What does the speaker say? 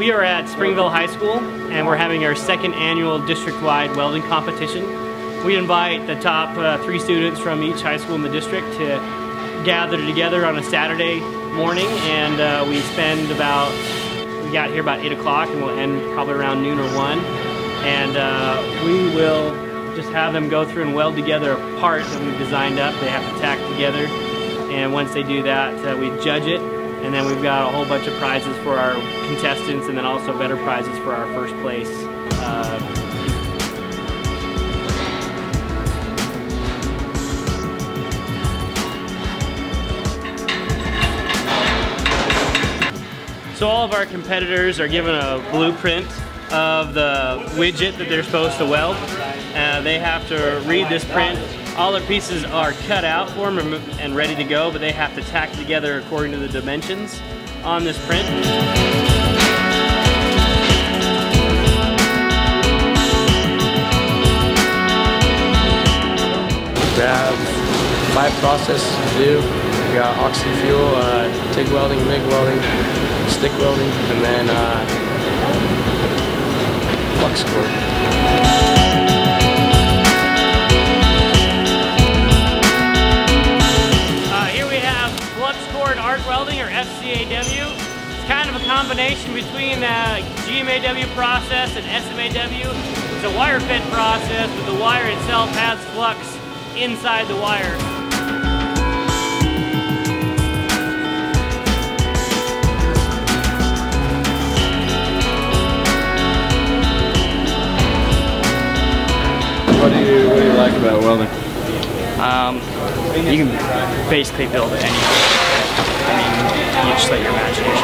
We are at Springville High School and we're having our second annual district-wide welding competition. We invite the top 3 students from each high school in the district to gather together on a Saturday morning, and we got here about 8 o'clock and we'll end probably around noon or 1. And we will just have them go through and weld together a part that we've designed up. They have to tack together, and once they do that, we judge it. And then we've got a whole bunch of prizes for our contestants, and then also better prizes for our first place. So all of our competitors are given a blueprint of the widget that they're supposed to weld. They have to read this print. All their pieces are cut out for them and ready to go, but they have to tack together according to the dimensions on this print. We have 5 processes to do. We got oxy fuel, TIG welding, MIG welding, stick welding, and then flux core. Arc welding, or FCAW. It's kind of a combination between the GMAW process and SMAW. It's a wire fed process, but the wire itself has flux inside the wire. What do you like about welding? You can basically build anything. I mean, you just let your imagination